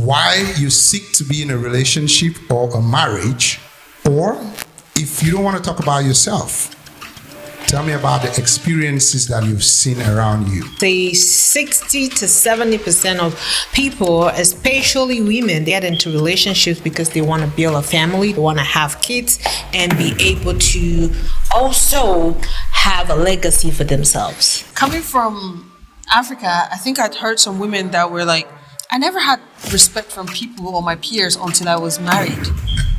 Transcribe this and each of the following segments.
why you seek to be in a relationship or a marriage, or if you don't want to talk about yourself, tell me about the experiences that you've seen around you. Say 60 to 70% of people, especially women, they get into relationships because they want to build a family, they want to have kids, and be able to also have a legacy for themselves. Coming from Africa, I think I'd heard some women that were like, I never had respect from people or my peers until I was married.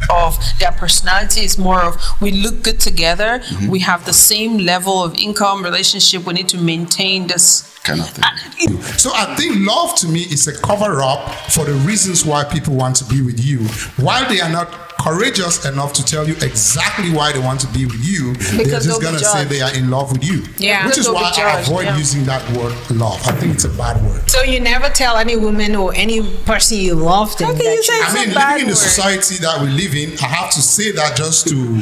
Of their personality is more of, we look good together, we have the same level of income, relationship, we need to maintain this kind of thing. So I think love to me is a cover-up for the reasons why people want to be with you. While they are not courageous enough to tell you exactly why they want to be with you, they're just going to say they are in love with you. Yeah. Which is why I avoid using that word love. I think it's a bad word. So you never tell any woman or any person you love them. How can you say it's a bad living in the word? society that we live in, I have to say that just to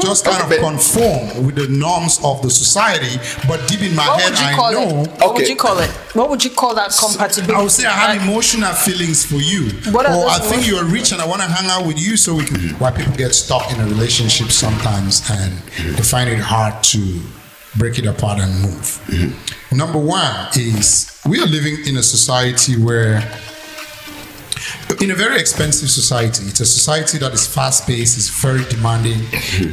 just kind of conform with the norms of the society. But deep in my head, I know. What would you call it? What would you call that compatibility? I would say I have emotional feelings for you. What are Or those I think emotions? you're rich and I want to hang out with you, so we can. Why people get stuck in a relationship sometimes and they find it hard to break it apart and move. Number one is we are living in a society where, in a very expensive society, it's a society that is fast-paced, is very demanding,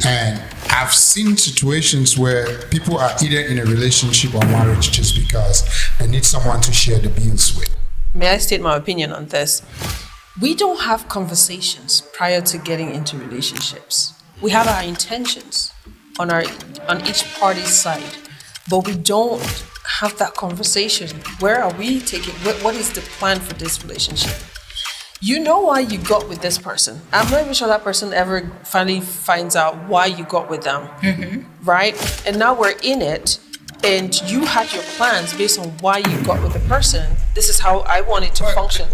and I've seen situations where people are either in a relationship or marriage just because they need someone to share the bills with. May I state my opinion on this? We don't have conversations prior to getting into relationships. We have our intentions on each party's side, but we don't have that conversation. Where are we taking? What is the plan for this relationship? You know why you got with this person. I'm not even sure that person ever finally finds out why you got with them, right? And now we're in it, and you had your plans based on why you got with the person. This is how I want it to function.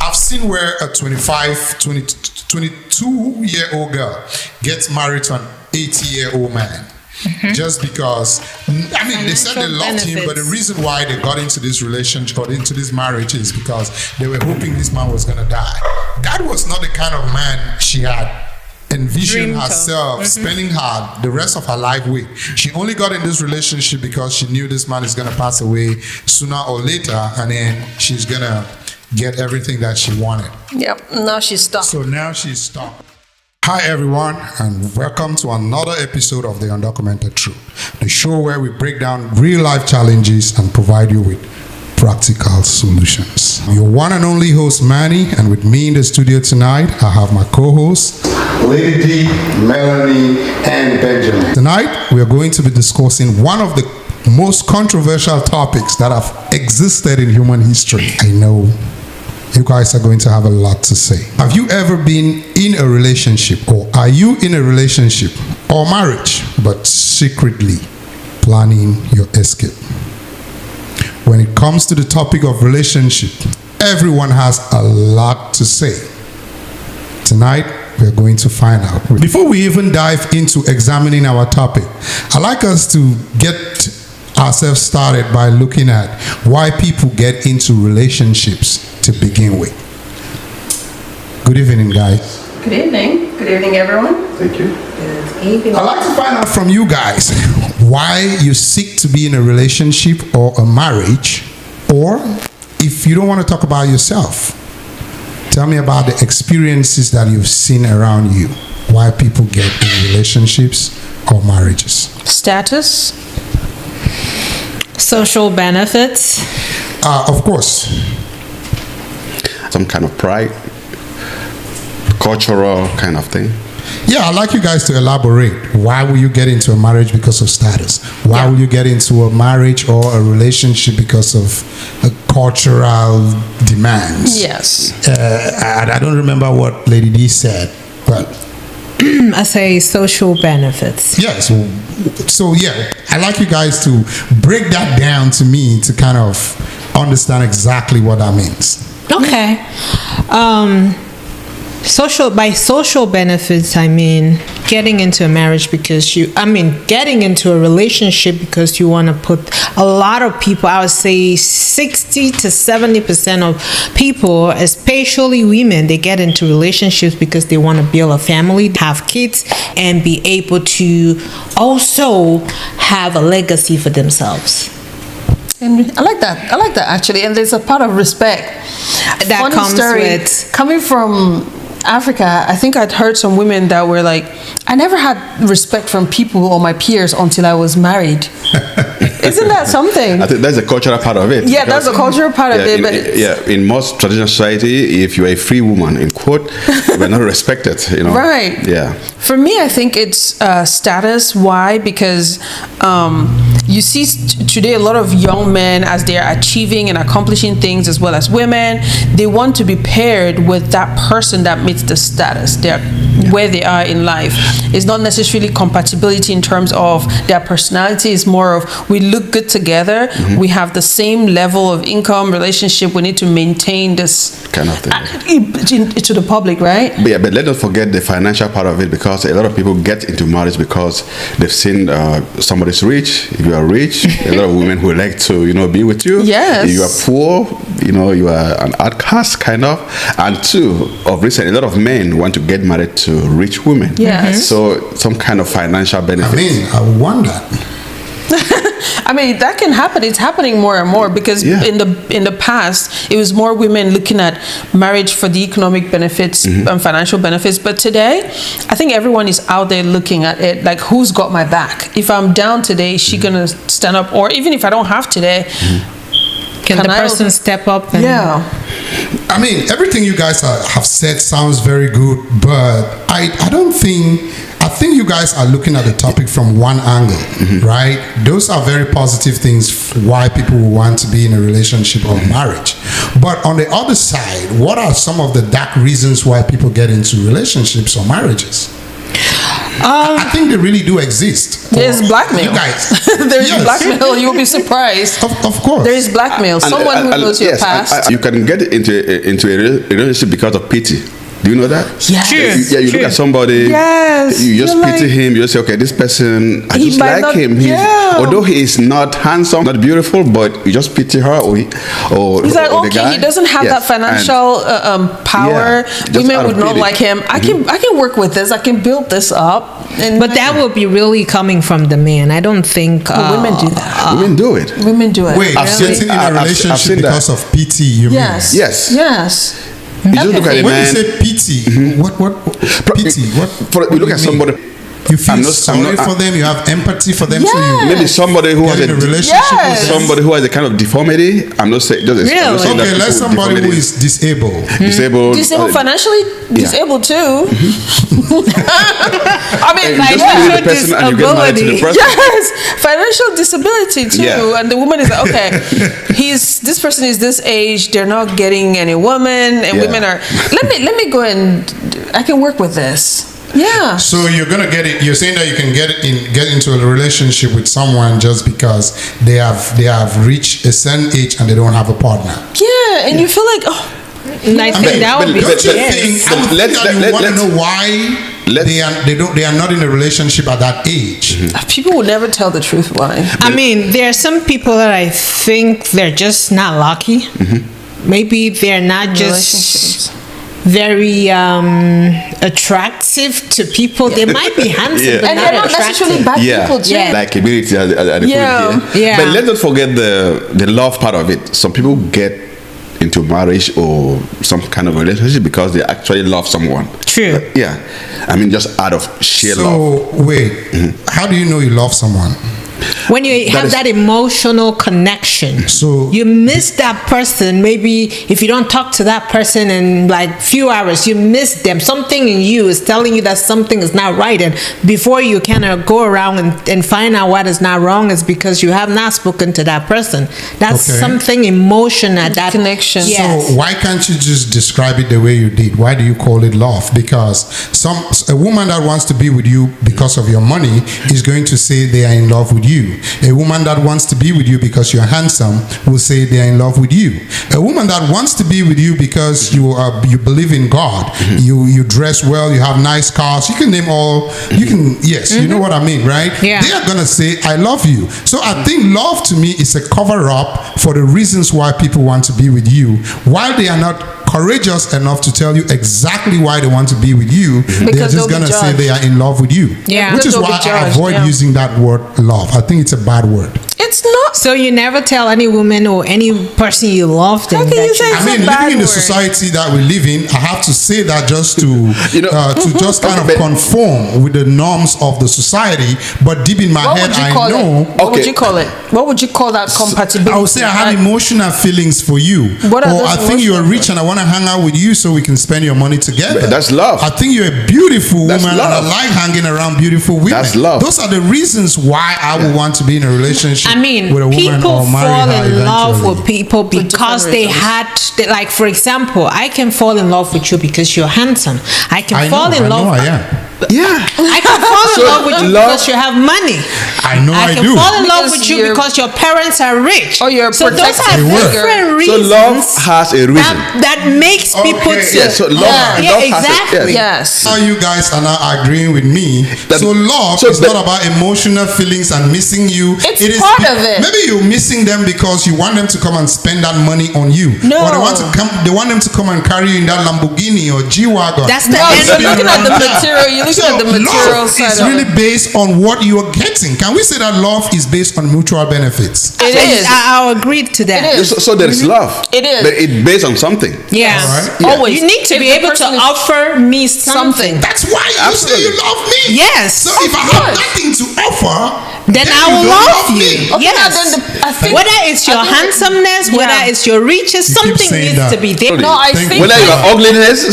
I've seen where a 22-year-old girl gets married to an 80-year-old man. Just because, I mean, they said they loved him, but the reason why they got into this relationship or into this marriage is because they were hoping this man was going to die. That was not the kind of man she had envisioned herself spending the rest of her life with. She only got in this relationship because she knew this man is going to pass away sooner or later, and then she's going to get everything that she wanted. Yep, now she's stuck. So now she's stuck. Hi everyone, and welcome to another episode of The Undocumented Truth, the show where we break down real life challenges and provide you with practical solutions. Your one and only host, Manny, and with me in the studio tonight, I have my co-hosts, Lady D, Melanie, and Benjamin. Tonight, we are going to be discussing one of the most controversial topics that have existed in human history. I know you guys are going to have a lot to say. Have you ever been in a relationship, or are you in a relationship or marriage, but secretly planning your escape? When it comes to the topic of relationship, everyone has a lot to say. Tonight, we're going to find out. Before we even dive into examining our topic, I'd like us to get ourselves started by looking at why people get into relationships to begin with. Good evening, guys. Good evening. Good evening, everyone. Thank you. Good evening. I'd like to find out from you guys why you seek to be in a relationship or a marriage, or if you don't want to talk about yourself, tell me about the experiences that you've seen around you, why people get in relationships or marriages. Status? Social benefits? Of course. Some kind of pride, cultural kind of thing. Yeah, I'd like you guys to elaborate. Why will you get into a marriage because of status? Why will you get into a marriage or a relationship because of cultural demands? Yes. I don't remember what Lady D said, but I say social benefits. yeah, so yeah, I'd like you guys to break that down to me to kind of understand exactly what that means. Okay. By social benefits, I mean getting into a marriage getting into a relationship because you want to put a lot of people, I would say 60 to 70% of people, especially women, they get into relationships because they want to build a family, have kids, and be able to also have a legacy for themselves. And I like that actually, and there's a part of respect That Funny comes story, with- coming from Africa. I think I'd heard some women that were like, I never had respect from people or my peers until I was married. Isn't that something? I think that's a cultural part of it. Yeah, that's a cultural part of it. In most traditional society, if you're a free woman, in quote, you're not respected. Right. Yeah. For me, I think it's status. Why? Because you see today a lot of young men, as they are achieving and accomplishing things, as well as women, they want to be paired with that person that meets the status. Where they are in life. It's not necessarily compatibility in terms of their personality. It's more of we look good together. Mm-hmm. We have the same level of income, relationship. We need to maintain this kind of thing to the public, right? But let's not forget the financial part of it, because a lot of people get into marriage because they've seen somebody's rich. If you are rich, a lot of women who like to be with you. Yes. If you are poor, you are an outcast kind of. And two, of recent, a lot of men want to get married to rich women. Yes. So some kind of financial benefit. I wonder. I mean, that can happen. It's happening more and more because in the past, it was more women looking at marriage for the economic benefits and financial benefits. But today, I think everyone is out there looking at it like, who's got my back? If I'm down today, is she gonna stand up? Or even if I don't have today, can the person step up? I mean, everything you guys have said sounds very good, but I think you guys are looking at the topic from one angle, right? Those are very positive things why people will want to be in a relationship or marriage. But on the other side, what are some of the dark reasons why people get into relationships or marriages? I think they really do exist. There's blackmail. You guys. There's blackmail. You'll be surprised. Of course. There is blackmail. Someone who knows your past. You can get into a relationship because of pity. Do you know that? Yes. You look at somebody, you just pity him, you just say, okay, this person, I just like him. Although he is not handsome, not beautiful, but you just pity her or he's like, or the okay, guy. he doesn't have that financial power. Women would not like him. I can work with this. I can build this up. But that would be really coming from the man. I don't think women do that. Women do it. Women do it. Wait, getting in a relationship because of pity, you mean? Yes. You just look at a when man. you say pity, what pity? You look at somebody. You feel sorry for them. You have empathy for them. Yes. So you maybe somebody who has get in a relationship with them. somebody who has a kind of deformity. I'm not saying just Really? I'm not saying that Okay, let's people somebody with who deformity- is disabled. disabled Financially disabled too. I mean, And you just leave the person and you get married to the person. yes, financial disability too. Yeah. And the woman is like, okay, this person is this age. They're not getting any woman, and women are. Let me go and I can work with this. Yeah. So you're gonna get it. You're saying that you can get into a relationship with someone just because they have reached a certain age and they don't have a partner. Yeah, and you feel like, oh. And I think that would be Don't you yes. think? I would think that you want to know why they are not in a relationship at that age. People will never tell the truth why. I mean, there are some people that I think they're just not lucky. Maybe they're not just very attractive to people. They might be handsome, but And not they're not attractive. necessarily bad people too. Yeah. like ability as they put it here. Yeah. But let's not forget the love part of it. Some people get into marriage or some kind of relationship because they actually love someone. True. Yeah. I mean, just out of sheer love. So wait, how do you know you love someone? When you have that emotional connection, So you miss that person. Maybe if you don't talk to that person in like few hours, you miss them. Something in you is telling you that something is not right, and before you kind of go around and find out what is not wrong, is because you have not spoken to that person. That's Okay. something emotion at that Connection. Yes. So why can't you just describe it the way you did? Why do you call it love? Because a woman that wants to be with you because of your money is going to say they are in love with you. you. A woman that wants to be with you because you're handsome will say they're in love with you. A woman that wants to be with you because you believe in God, you dress well, you have nice cars, you can name all, you know what I mean, right? Yeah. They are going to say, I love you. So I think love to me is a cover-up for the reasons why people want to be with you, while they are not courageous enough to tell you exactly why they want to be with you. They're just going to say they are in love with you. Yeah. Which is why I avoid using that word love. I think it's a bad word. It's not. So you never tell any woman or any person you love them. How can you say I mean, living in the society that we live in, I have to say that just to just kind of conform with the norms of the society. But deep in my head, I know. What would you call it? What would you call that compatibility? I would say I have emotional feelings for you. What are or those I think you're rich emotional and I want to hang out with you so we can spend your money together. That's love. I think you're a beautiful That's woman and I love. like hanging around beautiful women. That's love. Those are the reasons why I would want to be in a relationship I mean, with a woman people or marry fall her in love eventually. with people because different they reasons. had, like, for example, I can fall in love with you because you're handsome. I can fall in love. I am. Yeah. I can fall in So love with you love- because you have money. I know I can do. fall in love Because with you you're- because your parents are rich. Or you're so those protected. are They were. different So reasons. love has a reason. that makes people Okay. to. Yeah, so love, Yeah, love exactly. has a, Yes. Now you guys are now agreeing with me. That- so love so is but- not about emotional feelings and missing you. It's It is part of it. Maybe you're missing them because you want them to come and spend that money on you. No. Or they want them to come and carry you in that Lamborghini or G-Wagon. That's the No, end. you're looking at the Around that. material. You're looking So at the material love side is of really it. based on what you're getting. Can we say that love is based on mutual benefits? It is. I'll agree to that. It is. so there is love. It is. But it's based on something. Yeah. All right. Yeah. Always. You need to If be the able to person is- offer me something. That's why you say you love me. Yes. So if I have course. nothing to offer, Then I you will don't love me. you. Okay, Yes. now then I think- Whether it's your I think- handsomeness, whether Yeah. it's your riches, You keep something saying needs that. to be there. No, I Thank think you. Whether your ugliness, there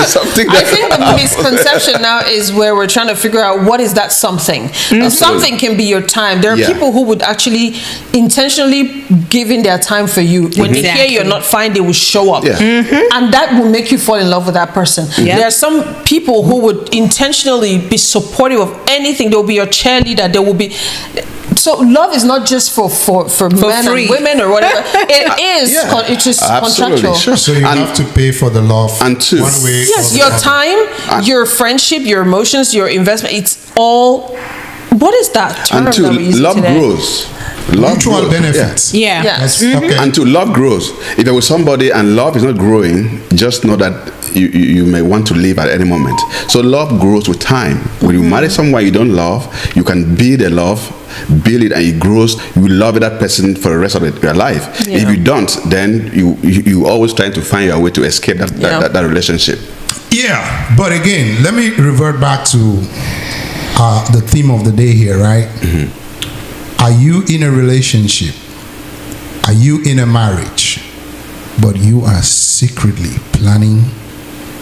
is something I that think the misconception now is where we're trying to figure out what is that something. Something can be your time. There are Yeah. people who would actually intentionally give in their time for you. When they hear Exactly. you're not fine, they will show up. Yeah. And that will make you fall in love with that person. Yeah. There are some people who would intentionally be supportive of anything. They will be your cheerleader. They will be. So love is not just for men free. and women or whatever. It is. Yeah. It is Absolutely, contractual. sure. So you And- have to pay for the love and two. one way Yes, or the your other. time, your friendship, your emotions, your investment, it's all. What is that term And two, that we're using love today? grows. Love Mutual grows. benefits. Yeah. Yes. Okay. And to love grows. If you're with somebody and love is not growing, just know that you may want to leave at any moment. So love grows with time. When you marry someone you don't love, you can build a love, build it, and it grows. You will love that person for the rest of your life. Yeah. If you don't, then you always trying to find your way to escape that relationship. Yeah, but again, let me revert back to the theme of the day here, right? Are you in a relationship? Are you in a marriage? But you are secretly planning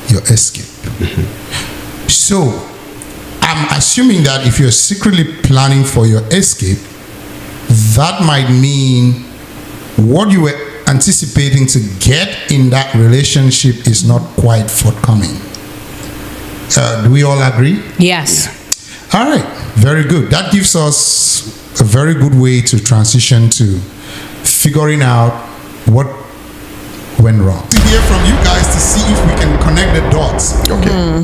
your escape. So, I'm assuming that if you're secretly planning for your escape, that might mean what you were anticipating to get in that relationship is not quite forthcoming. Do we all agree? Yes. All right, very good. That gives us a very good way to transition to figuring out what went wrong. To hear from you guys to see if we can connect the dots. Okay.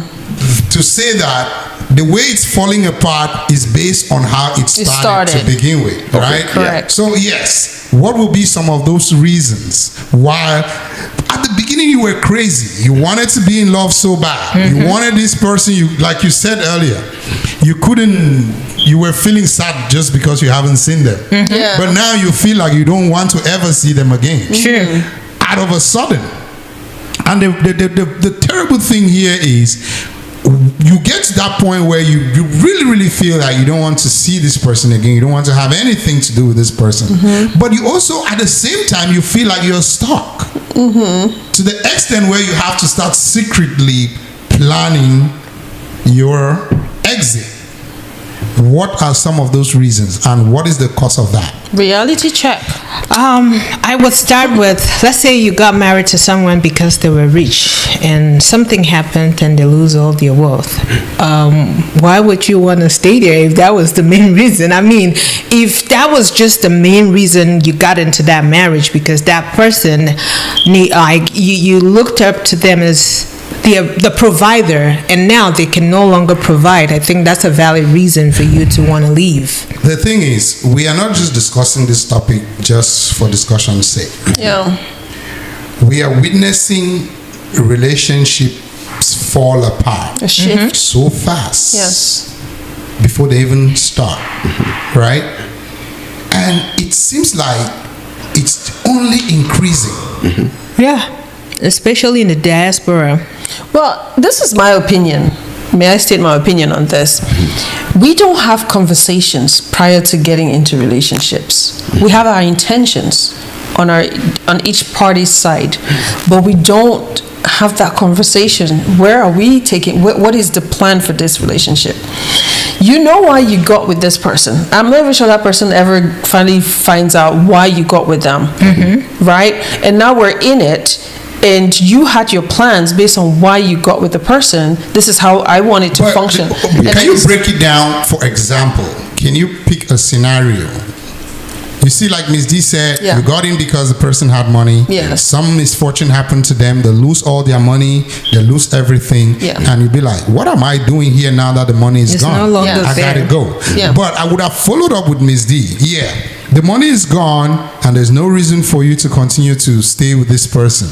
To say that the way it's falling apart is based on how it started to begin with, right? correct. So yes, what will be some of those reasons why at the beginning you were crazy, you wanted to be in love so bad, you wanted this person, you like you said earlier, you were feeling sad just because you haven't seen them, Yeah. but now you feel like you don't want to ever see them again. True. Out of a sudden. And the terrible thing here is you get to that point where you really feel like you don't want to see this person again, you don't want to have anything to do with this person, but you also at the same time you feel like you're stuck to the extent where you have to start secretly planning your exit. What are some of those reasons and what is the cause of that? Reality check. I would start with, let's say you got married to someone because they were rich and something happened and they lose all their wealth. Why would you want to stay there if that was the main reason? I mean, if that was just the main reason you got into that marriage because that person, you looked up to them as the provider, and now they can no longer provide, I think that's a valid reason for you to want to leave. The thing is, we are not just discussing this topic just for discussion's sake. Yeah. We are witnessing relationships fall apart A shift. so fast. Yes. Before they even start, right? And it seems like it's only increasing. Yeah, especially in the diaspora. Well, this is my opinion. May I state my opinion on this? We don't have conversations prior to getting into relationships. We have our intentions on each party's side, but we don't have that conversation. Where are we taking? What is the plan for this relationship? You know why you got with this person. I'm not even sure that person ever finally finds out why you got with them, right? And now we're in it. And you had your plans based on why you got with the person. This is how I want it to function. Can you break it down? For example, can you pick a scenario? You see, like Ms. D said, Yeah. you got in because the person had money. Yes. Some misfortune happened to them. They lose all their money. They lose everything. Yeah. And you'd be like, what am I doing here now that the money is It's gone? no longer Yeah. I there. gotta go. Yeah. But I would have followed up with Ms. D. Yeah. The money is gone and there's no reason for you to continue to stay with this person.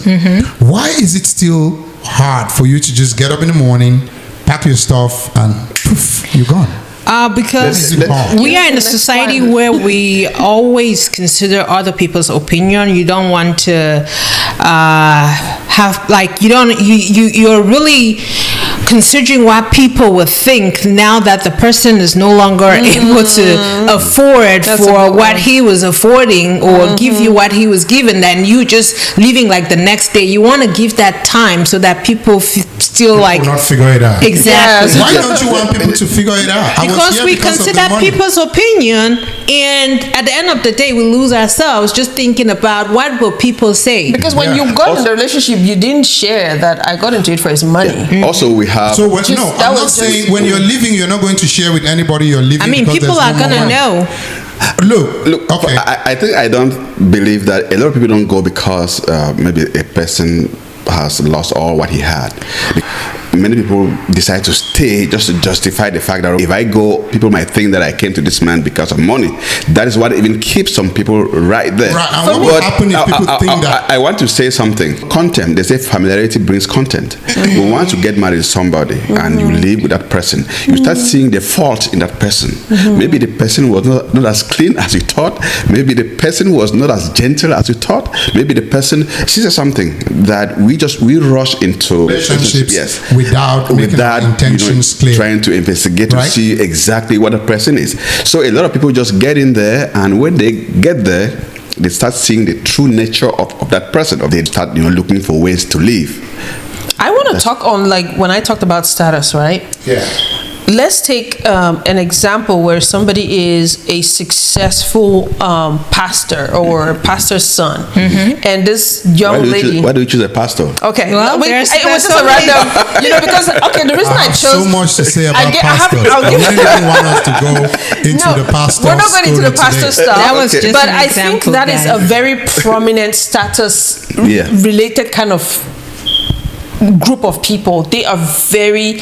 Why is it still hard for you to just get up in the morning, pack your stuff, and poof, you're gone? Because Let's- we are in a Next society one. where we always consider other people's opinion. You don't want to have like you're really considering what people would think now that the person is no longer able to afford That's a for good what one. he was affording or give you what he was given. Then you just leaving like the next day. You want to give that time so that people still like Will not figure it out. exactly. Yes. Why don't you want people to figure it out? I was Because here we because of the consider money. people's opinion, and at the end of the day, we lose ourselves just thinking about what will people say. Because when Yeah. you got in the relationship, you didn't share that I got into it for his money. Also, we have. So when, Just- no, that I'm not was just- saying when you're leaving, you're not going to share with anybody you're leaving. I mean, because people there's are no more gonna money. know. Look, okay. I think I don't believe that a lot of people don't go because maybe a person has lost all what he had. Many people decide to stay just to justify the fact that if I go, people might think that I came to this man because of money. That is what even keeps some people right there. Right, and what will happen if people think that? I want to say something. Content, they say familiarity brings content. When once you get married to somebody and you live with that person, you start seeing the fault in that person. Maybe the person was not as clean as you thought. Maybe the person was not as gentle as you thought. Maybe the person, she said something that we rush into Relationships yes, without making our intentions clear. trying to investigate Right? to see exactly what the person is. So a lot of people just get in there, and when they get there, they start seeing the true nature of that person, or they start looking for ways to live. I want to talk on like when I talked about status, right? Yeah. Let's take an example where somebody is a successful pastor or pastor's son, and this young lady. Why do you choose a pastor? Okay, Well, it there's was just a so many- random, because the reason I I have chose so much to say about I pastors. I'll I give- really didn't want us to go into No, the pastor. we're not going into the pastor stuff. That was just but an I think example, that is a guys. very prominent status Yeah. related kind of group of people. They are very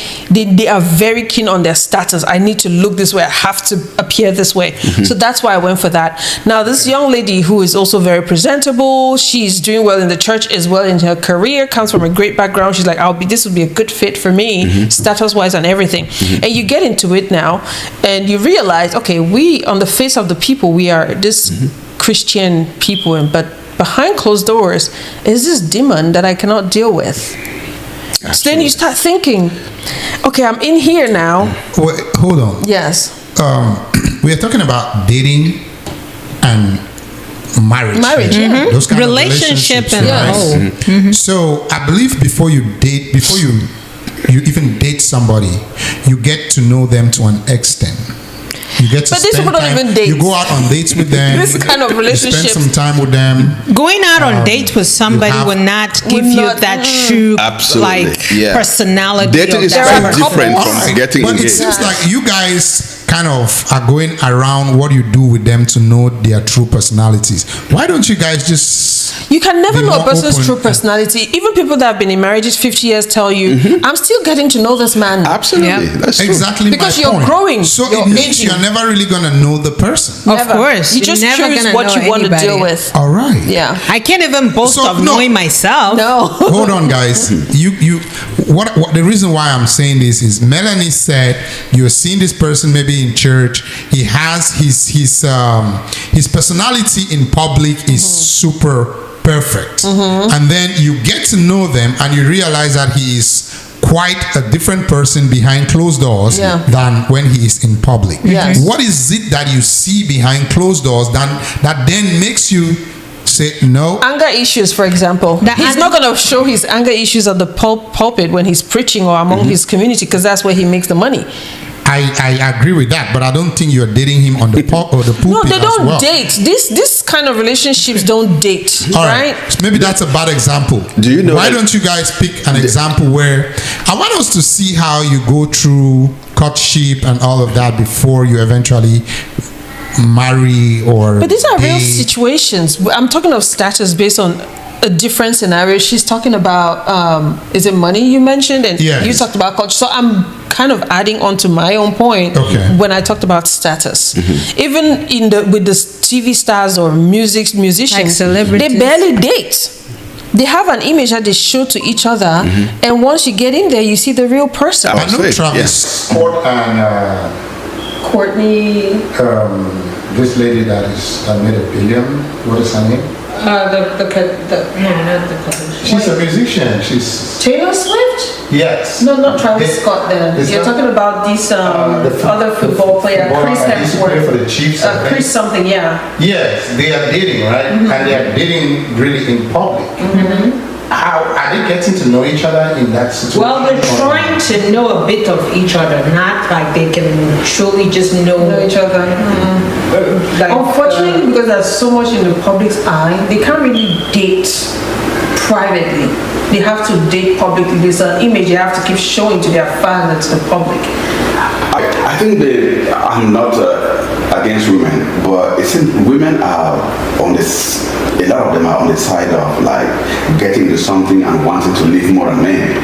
keen on their status. I need to look this way, I have to appear this way. So that's why I went for that. Now this young lady who is also very presentable, she's doing well in the church as well in her career, comes from a great background. She's like, this would be a good fit for me, status wise and everything. And you get into it now and you realize, okay, we on the face of the people, we are this Christian people, but behind closed doors is this demon that I cannot deal with. So then you start thinking, okay, I'm in here now. Wait, hold on. Yes. We are talking about dating and marriage. Marriage, yeah. Those kind Relationship of relationships, and right? all. So I believe before you even date somebody, you get to know them to an extent. You get to But these spend people don't time. even date. You go out on dates with them. This kind of You relationship. spend some time with them. Going out on dates with somebody have- will not give Will you not- that true Absolutely, like yeah. personality. Dating of is that quite person. different couples. from getting But it engaged. seems like you guys kind of are going around what you do with them to know their true personalities. Why don't you guys just You can never be know a more person's open true and- personality. Even people that have been in marriages 50 years tell you, I'm still getting to know this man. Absolutely, Yeah. that's true. Exactly Because my you're point. growing, So you're it means aging. you're never really gonna know the person. Of Never. course, You you're just never choose gonna what know you want to anybody. deal with. All right. Yeah. I can't even boast So, of no. knowing myself. No. Hold on, guys. What the reason why I'm saying this is Melanie said you're seeing this person maybe in church. He has his personality in public is super perfect, and then you get to know them and you realize that he is quite a different person behind closed doors Yeah. than when he is in public. Yes. What is it that you see behind closed doors that then makes you say no? Anger issues, for example. He's not going to show his anger issues at the pulpit when he's preaching or among his community, because that's where he makes the money. I agree with that, but I don't think you're dating him on the or the pulpit. No, they as don't well. date. This kind of relationships don't date, All right? So maybe that's a bad example. Do you know Why that- don't you guys pick an example where I want us to see how you go through courtship and all of that before you eventually marry or. But these are real date. situations. I'm talking of status based on a different scenario. She's talking about is it money you mentioned, and Yes. you talked about culture. So I'm kind of adding on to my own point Okay. when I talked about status. Even with the TV stars or musicians, Like celebrities. they barely date. They have an image that they show to each other, and once you get in there, you see the real person. I know Say, Travis. Sport and Courtney, this lady that made $1 billion. What is her name? She's a musician. She's Taylor Swift? yes. No, not Travis This- Scott then. it's You're not- talking about this the other football player, football Chris guy. He used to play for the Hemsworth. Chiefs, I think. Chris something, yeah. Yes, they are dating, right? And they are dating really in public. How are they getting to know each other in that situation? Well, they're trying to know a bit of each other, not like they can truly just know. Know each other. Like, Unfortunately, because there's so much in the public's eye, they can't really date privately. They have to date publicly. There's an image they have to keep showing to their fans and to the public. I think I'm not against women, but it seems women are on this. A lot of them are on the side of like getting into something and wanting to live more than men.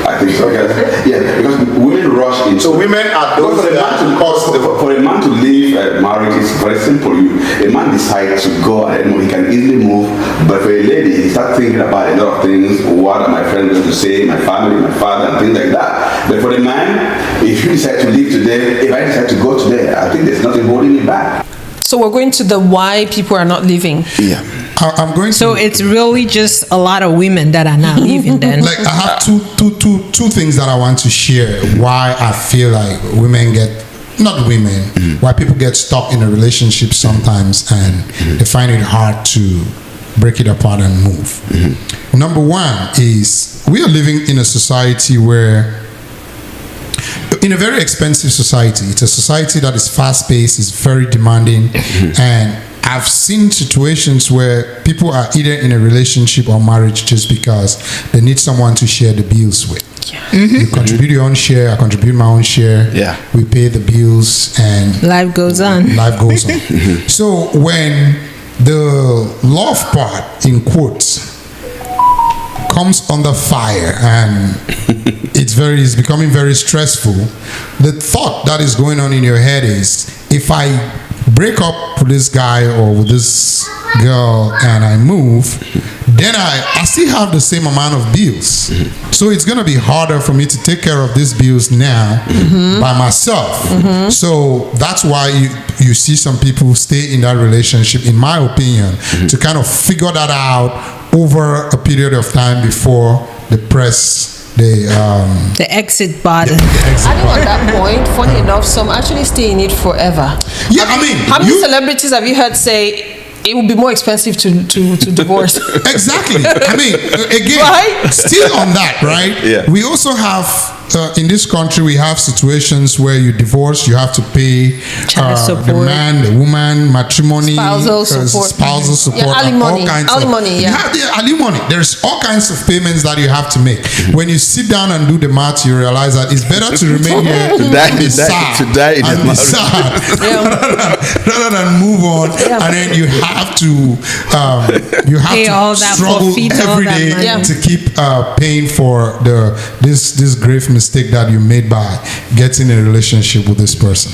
I think so. Yeah, because women rush into. So women are those for a that man to cause for a man to live marriage is very simple. A man decides to go and he can easily move, but for a lady, he starts thinking about a lot of things. What are my friends going to say? My family, my father, and things like that. But for the man, if you decide to leave today, if I decide to go today, I think there's nothing holding me back. So we're going to the why people are not living. Yeah. I'm going to. So it's really just a lot of women that are not leaving then. Like I have two things that I want to share why I feel like women get not women why people get stuck in a relationship sometimes and they find it hard to break it apart and move. Number one is we are living in a society where in a very expensive society. It's a society that is fast-paced, is very demanding, and I've seen situations where people are either in a relationship or marriage just because they need someone to share the bills with. You contribute your own share, I contribute my own share. Yeah. We pay the bills and Life goes on. life goes on. So when the love part, in quotes, comes under fire and it's becoming very stressful, the thought that is going on in your head is, if I break up with this guy or with this girl and I move, then I still have the same amount of bills. So it's going to be harder for me to take care of these bills now by myself. So that's why you see some people stay in that relationship, in my opinion, to kind of figure that out over a period of time before they press The exit button. Adding on that point, funny enough, some actually stay in it forever. Yeah, I mean, How many celebrities have you heard say it would be more expensive to divorce? Exactly. I mean, again, Right? still on that, right? Yeah. We also have in this country we have situations where you divorce, you have to pay Child support. the man, the woman, matrimony, Spousal support. spousal support, Yeah, and alimony. all kinds Alimony, of. yeah. You have the alimony. There's all kinds of payments that you have to make. When you sit down and do the math, you realize that it's better to remain here To die- and be to die- sad to die in and the be marriage. sad rather than move on. And then you have to Pay all that, struggle forfeit all every that day money. Yeah. to keep paying for this grave mistake that you made by getting in a relationship with this person.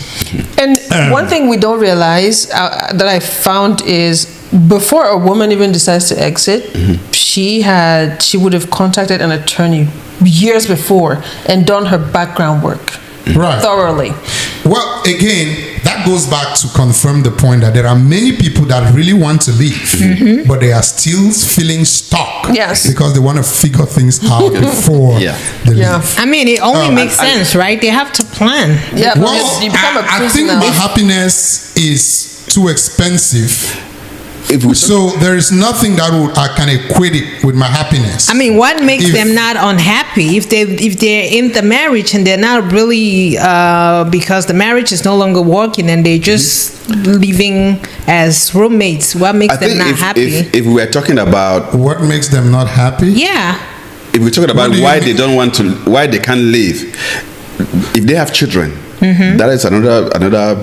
And one thing we don't realize that I found is before a woman even decides to exit, she would have contacted an attorney years before and done her background work Right. thoroughly. Well, again, that goes back to confirm the point that there are many people that really want to leave, but they are still feeling stuck. Yes. Because they want to figure things out before Yeah. they Yeah. leave. I mean, it only makes sense, right? They have to plan. Yeah, Well, because you become a I think prisoner. my happiness is too expensive. If we So there is nothing that would I can equate it with my happiness. I mean, what makes If- them not unhappy if they're in the marriage and they're not really because the marriage is no longer working and they're just living as roommates? What makes I them think not happy? if we were talking about What makes them not happy? Yeah. if we're talking about What do you why mean? they don't want to, why they can't leave, if they have children, that is another.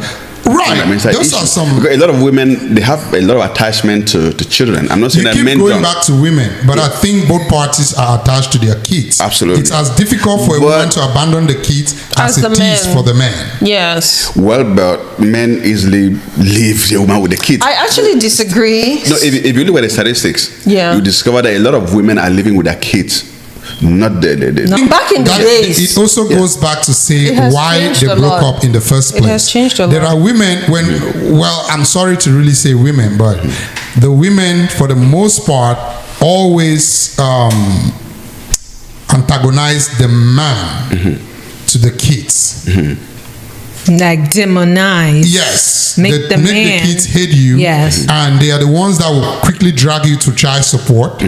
Right. fundamental Those issue. are some- Because a lot of women, they have a lot of attachment to children. I'm not saying You that keep men going don't. back to women, but I think both parties are attached to their kids. Absolutely. It's as difficult for a But- woman to abandon the kids as As it the is man. for the man. Yes. Well, but men easily leave the woman with the kids. I actually disagree. No, if you look at the statistics, Yeah. you discover that a lot of women are living with their kids, not the Back in the That- days. It also goes back to say It has why changed they a broke lot. up in the first It place. has changed a There lot. are women well, I'm sorry to really say women, but the women, for the most part, always antagonize the man to the kids. Like demonize. Yes, Make they the make man. the kids hate you. Yes. And they are the ones that will quickly drag you to child support.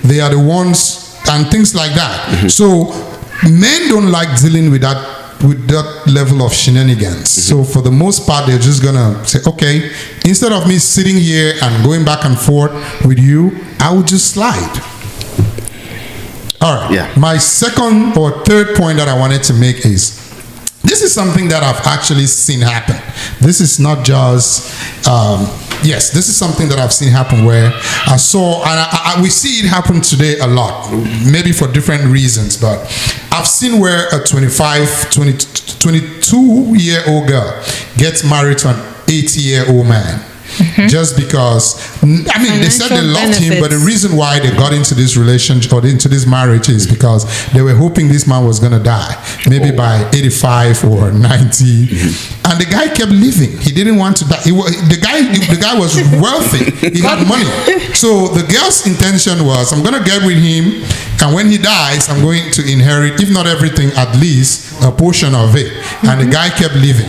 They are the ones and things like that. So men don't like dealing with that level of shenanigans. So for the most part, they're just gonna say, okay, instead of me sitting here and going back and forth with you, I will just slide. All right. Yeah. My second or third point that I wanted to make is this is something that I've actually seen happen. This is not just, this is something that I've seen happen where I saw, and we see it happen today a lot, maybe for different reasons, but I've seen where a 22-year-old girl gets married to an 80-year-old man. Just because, I mean, they said they Financial loved him, but the benefits. reason why they got into this relationship or into this marriage is because they were hoping this man was going to die, maybe by 85 or 90. And the guy kept living. He didn't want to die. The guy was wealthy. He had money. So the girl's intention was, I'm going to get with him, and when he dies, I'm going to inherit, if not everything, at least a portion of it. And the guy kept living.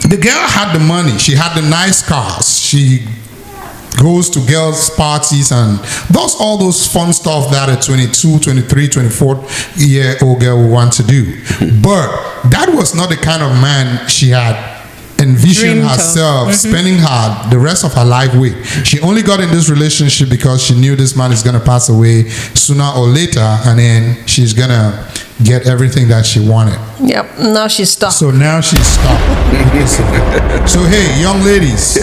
The girl had the money. She had the nice cars. She goes to girls' parties and does all those fun stuff that a 22, 23, 24-year-old girl would want to do. But that was not the kind of man she had envisioned Dreamed of. herself spending the rest of her life with. She only got in this relationship because she knew this man is going to pass away sooner or later, and then she's going to get everything that she wanted. Yep. Now she's stuck. So now she's stuck. So hey, young ladies,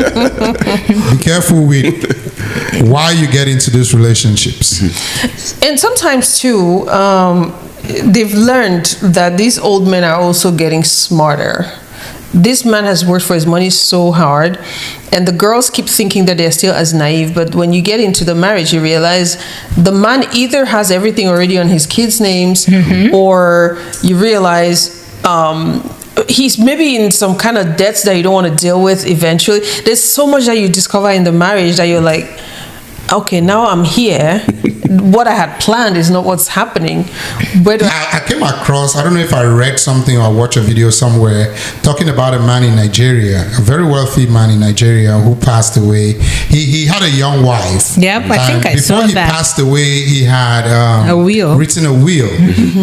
be careful with why you get into these relationships. And sometimes too, they've learned that these old men are also getting smarter. This man has worked for his money so hard, and the girls keep thinking that they're still as naive. But when you get into the marriage, you realize the man either has everything already on his kids' names, or you realize he's maybe in some kind of debts that you don't want to deal with eventually. There's so much that you discover in the marriage that you're like, okay, now I'm here. What I had planned is not what's happening. But I came across, I don't know if I read something or watched a video somewhere talking about a man in Nigeria, a very wealthy man in Nigeria who passed away. He had a young wife. Yep, I think I saw before he that. passed away, he had A will. written a will.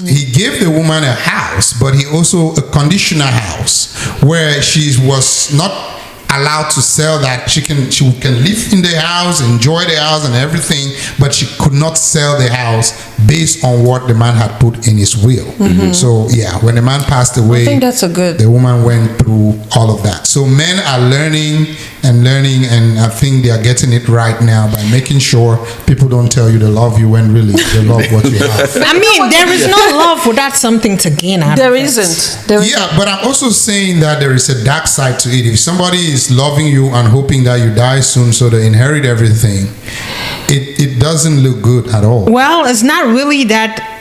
He gave the woman a house, but he also a conditional house where she was not allowed to sell that. She can live in the house, enjoy the house and everything, but she could not sell the house based on what the man had put in his will. So yeah, when the man passed away, I think that's a good. the woman went through all of that. So men are learning, and I think they are getting it right now by making sure people don't tell you they love you when really they love what you have. I mean, there is no love without something to gain out There of it. isn't. There Yeah, but I'm also saying that there is a dark side to it. If somebody is loving you and hoping that you die soon so they inherit everything, it doesn't look good at all. Well, it's not really that.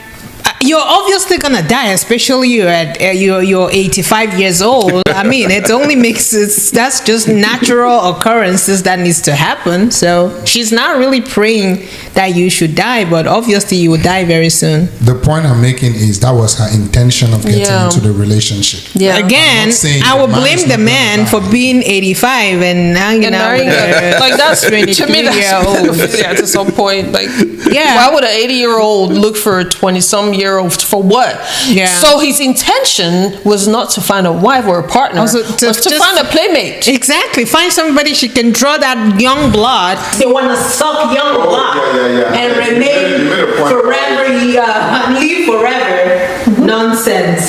You're obviously gonna die, especially you're at you're 85 years old. I mean, it only makes it. That's just natural occurrences that needs to happen. So she's not really praying that you should die, but obviously you will die very soon. The point I'm making is that was her intention of getting Yeah. into the relationship. Yeah. Again, I'm not saying I will the man blame is the not man gonna for die. being 85 and hanging And out marrying with a, a like that's to me 23-year-old. that's yeah, to some point. Like, Yeah. why would an 80-year-old look for a 20-some-year-old for what? Yeah. So his intention was not to find a wife or a partner, Also, was to to just- find a playmate. Exactly. Find somebody she can draw that young blood. They want to suck young blood and remain You made a point. forever, live forever. Nonsense.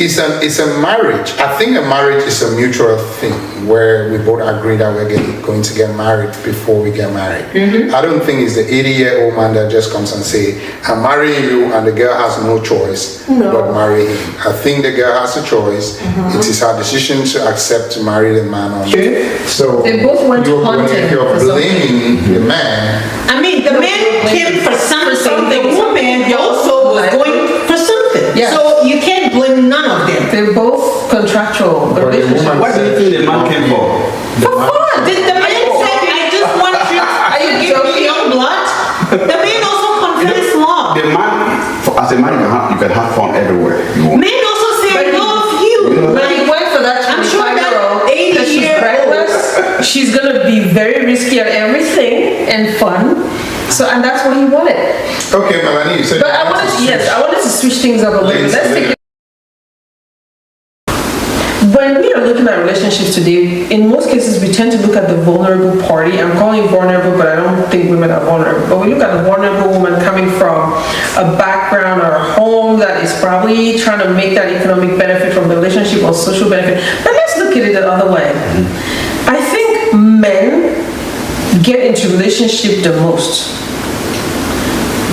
It's a marriage. I think a marriage is a mutual thing where we both agree that we're going to get married before we get married. I don't think it's the 80-year-old man that just comes and say, I'm marrying you, and the girl has no choice but marry him. I think the girl has a choice. It is her decision to accept to marry the man or not. So They both went hunting you're for something. blaming the man. I mean, the man came for something. The woman also was going for something. Yeah. So you can't blame none of them. They're both contractual. But the woman What do you think the man came for? For fun. The man said, I just want you to give me young blood. The man also confessed love. The man, as a man, you can have fun everywhere you want. Men also say, I But he- love you. When he went for that I'm sure that 25-year-old, 80-year-old she's gonna be very risky at everything and fun. So, and that's what he wanted. Okay, Melanie, you said. But I wanted to switch things up a little bit. Let's take it. When we are looking at relationships today, in most cases we tend to look at the vulnerable party. I'm calling it vulnerable, but I don't think women are vulnerable. But we look at the vulnerable woman coming from a background or a home that is probably trying to make that economic benefit from the relationship or social benefit. But let's look at it the other way. I think men get into relationship the most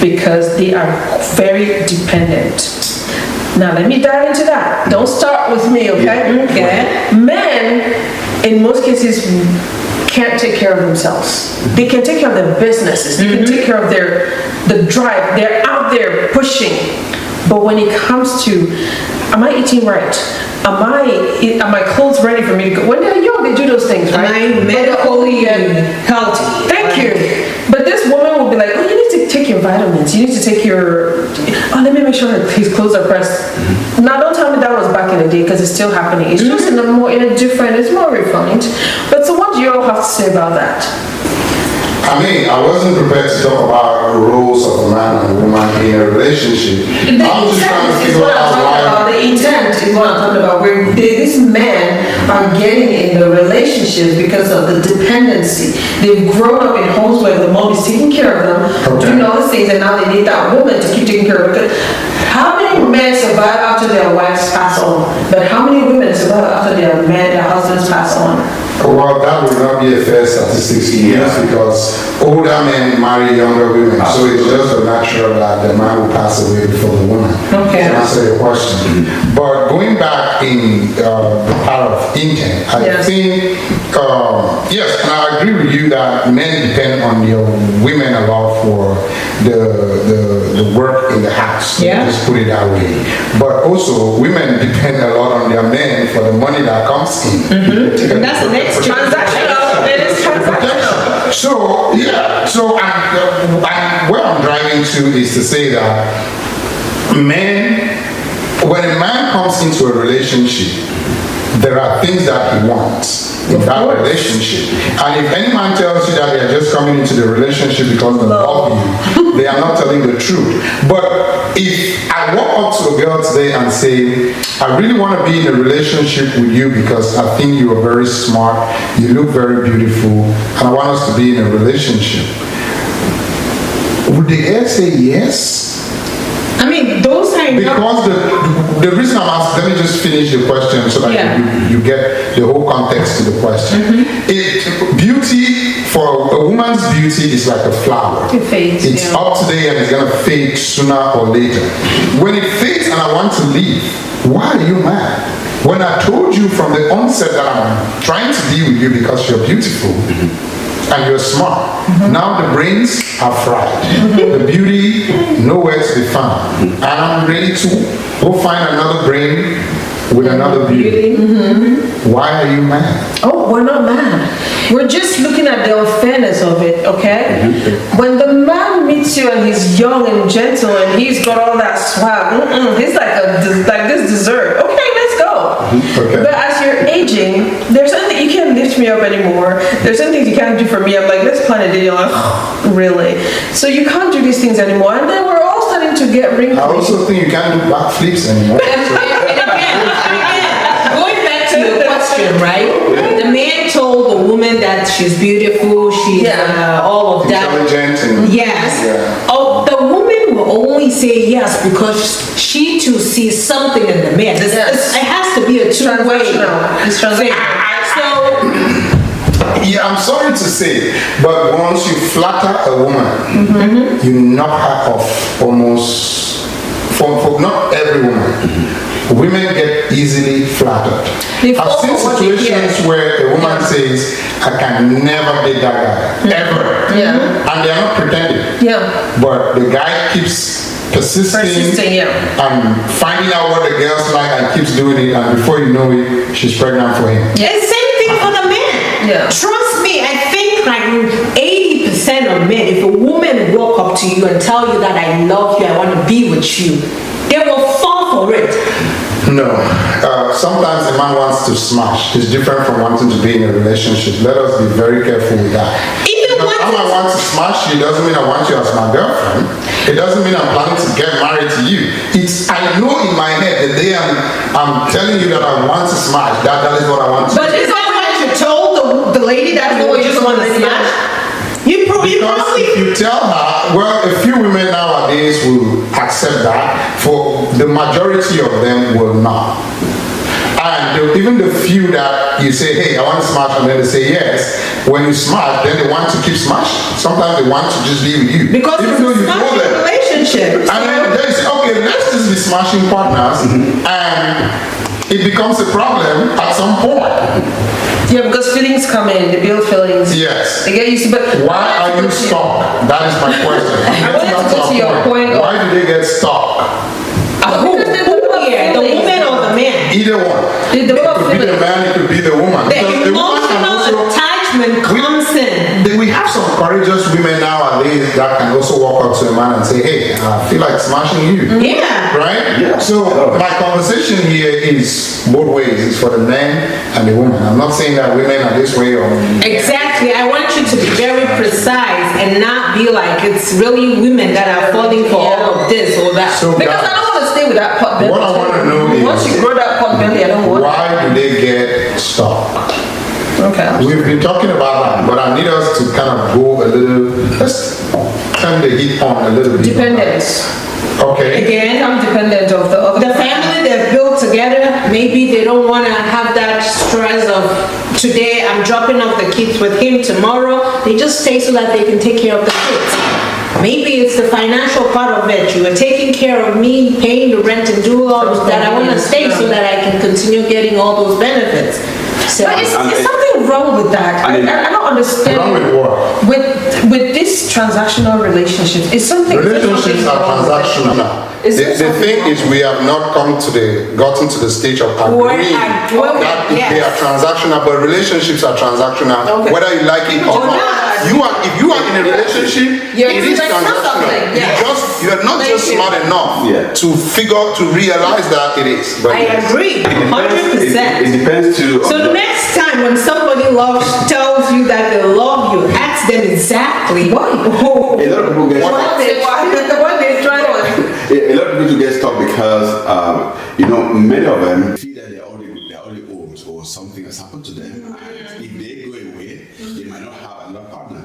because they are very dependent. Now let me dive into that. Don't start with me, okay? Okay. Men, in most cases, can't take care of themselves. They can take care of their businesses. They can take care of the drive. They're out there pushing. But when it comes to, am I eating right? Are my clothes ready for me to go? When they're young, they do those things, right? Am I medically healthy? Thank you. But this woman will be like, oh, you need to take your vitamins. You need to take your, let me make sure his clothes are pressed. Now, don't tell me that was back in the day because it's still happening. It's just in a different, it's more refined. But so what do you all have to say about that? I mean, I wasn't prepared to talk about roles of a man and a woman in a relationship. The I'm just trying to intent is figure what I'm out talking about. why. The intent is what I'm talking about. Where these men are getting in the relationships because of the dependency. They've grown up in homes where the mom is taking care of them, doing all these things, and now they need that woman to keep taking care of them. How many men survive after their wives pass on? But how many women survive after their husbands pass on? Well, that would not be a fair statistic to use because older men marry younger women. So it's just a natural that the man will pass away before the woman. Okay. To answer your question. But going back in the part of intent, I think, yes, and I agree with you that men depend on your women a lot for the work in the house. Yeah. Just put it that way. But also, women depend a lot on their men for the money that comes in. And that's the next Transactional. So yeah, so where I'm driving to is to say that when a man comes into a relationship, there are things that he wants in that relationship. And if any man tells you that they are just coming into the relationship because they love you, they are not telling the truth. But if I walk up to a girl today and say, I really want to be in a relationship with you because I think you are very smart, you look very beautiful, and I want us to be in a relationship, would the girl say yes? I mean, those are because the reason I'm asking, let me just finish the question so that you get the whole context to the question. Beauty, for a woman's beauty is like a flower. It fades. It's up today and it's going to fade sooner or later. When it fades and I want to leave, why are you mad? When I told you from the onset that I'm trying to be with you because you're beautiful, and you're smart. Now the brains are fried. The beauty nowhere to be found. And I'm ready to go find another brain with another beauty. Why are you mad? Oh, we're not mad. We're just looking at the unfairness of it, okay? When the man meets you and he's young and gentle and he's got all that swag, he's like this dessert. Okay, let's go. But as you're aging, there's something you can't lift me up anymore. There's some things you can't do for me. I'm like, let's plan a day. You're like, oh, really? So you can't do these things anymore. And then we're all starting to get wrinkly. I also think you can't do backflips anymore. Going back to your question, right? The man told the woman that she's beautiful, she's all of that. Intelligent. Yes. Oh, the woman will only say yes because she too sees something in the man. It has to be a two-way thing. Yeah, I'm sorry to say, but once you flatter a woman, you knock her off almost. For not every woman. Women get easily flattered. I've seen situations where a woman says, I can never date that guy, ever. And they're not pretending. But the guy keeps persisting and finding out what the girl's like and keeps doing it, and before you know it, she's pregnant for him. It's the same thing for the men. Trust me, I think like 80% of men, if a woman walk up to you and tell you that I love you, I want to be with you, they will fall for it. No. Sometimes a man wants to smash. It's different from wanting to be in a relationship. Let us be very careful with that. Because I want to smash you doesn't mean I want you as my girlfriend. It doesn't mean I'm planning to get married to you. I know in my head the day I'm telling you that I want to smash, that is what I want to do. But is that what you told the lady that you just want to smash? Because if you tell her, well, a few women nowadays will accept that, for the majority of them will not. And even the few that you say, hey, I want to smash, and then they say yes, when you smash, then they want to keep smashing. Sometimes they want to just be with you. Because even though you know them. Relationship. And then they say, okay, let's just be smashing partners, and it becomes a problem at some point. Yeah, because feelings come in, they build feelings. Yes. They get used to, but why are you stuck? That is my question. I wanted to go to your point. Why do they get stuck? Who here? The woman or the man? Either one. It could be the man, it could be the woman. The emotional attachment comes in. We have some courageous women nowadays that can also walk up to a man and say, hey, I feel like smashing you. Yeah. Right? Yeah. So my conversation here is both ways. It's for the man and the woman. I'm not saying that women are this way or... Exactly. I want you to be very precise and not be like it's really women that are falling for all of this or that. So because I don't want to stay with that pot belly. What I want to know is... Once you grow that pot belly, I don't want why do they get stuck? Okay. We've been talking about that, but I need us to kind of go a little... Let's turn the heat on a little bit. Dependence. Okay. Again, I'm dependent of the other. The family they've built together, maybe they don't want to have that stress of today I'm dropping off the kids with him, tomorrow they just stay so that they can take care of the kids. Maybe it's the financial part of it. You are taking care of me, paying the rent and do all that. I want to stay so that I can continue getting all those benefits. So but is something wrong with that? I don't understand. Wrong with what? With this transactional relationships, is something. Relationships are transactional. The thing is, we have not gotten to the stage of agreeing that they are transactional, but relationships are transactional, whether you like it or not. if you are in a relationship, You're it is like transactional. something, yeah. You are not just smart enough to realize that it is. But I agree, 100%. It depends to. So the next time when somebody tells you that they love you, ask them exactly what. A lot of people get What they try to. a lot of people get stuck because many of them feel that they're already old or something has happened to them, and if they go away, they might not have another partner.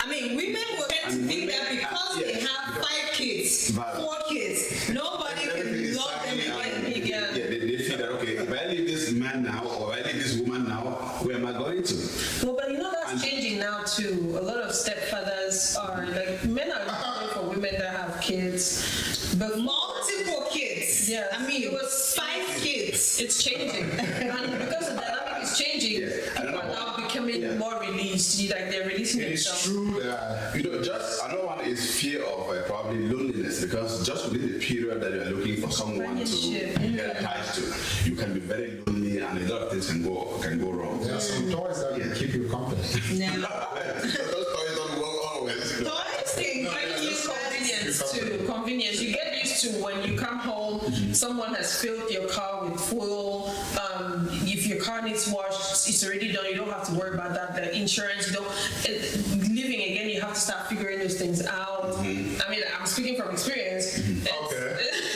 I mean, women will tend to think that because they have 5 kids, 4 kids, nobody can love them again. Yeah, they feel that okay, if I leave this man now or I leave this woman now, where am I going to? Well, but that's changing now too. A lot of stepfathers are like, men are looking for women that have kids, but Multiple kids. Yeah, I mean, it was 5 kids. it's changing, and because the dynamic is changing, people are now becoming more released. Like they're releasing it is themselves. true that Just another one is fear of probably loneliness, because just within the period that you are looking for someone to Companionship. get attached to, you can be very lonely and a lot of things can go wrong. there are some toys that can keep you company. Those toys don't work always. Toys can But it's convenience too. Convenience. You get used to when you come home, someone has filled your car with fuel. If your car needs washed, it's already done. You don't have to worry about that. The insurance, living again, you have to start figuring those things out. I mean, I'm speaking from experience.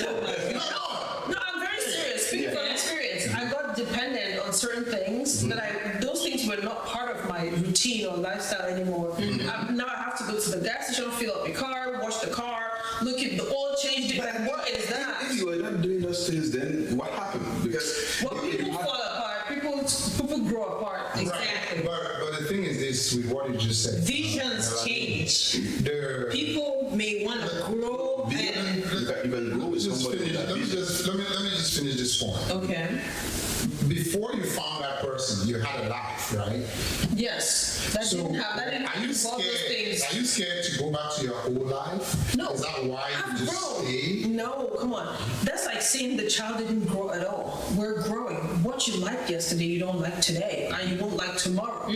No, I'm very serious. Speaking from experience, I got dependent on certain things that those things were not part of my routine or lifestyle anymore. Now I have to go to the gas station, fill up the car, wash the car, look at the oil change. Like, what is that? If you were not doing those things, then what happened? Because Well, people fall apart. People grow apart. Exactly. But the thing is this, with what you just said. Visions change. The, People may want to grow and. you can go with somebody with that vision. let me just finish this point. Okay. Before you found that person, you had a life, right? Yes, that didn't are you involve those things. scared? Are you scared to go back to your old life? No. Is that why I've you just grown. stay? No, come on. That's like saying the child didn't grow at all. We're growing. What you liked yesterday, you don't like today, and you won't like tomorrow.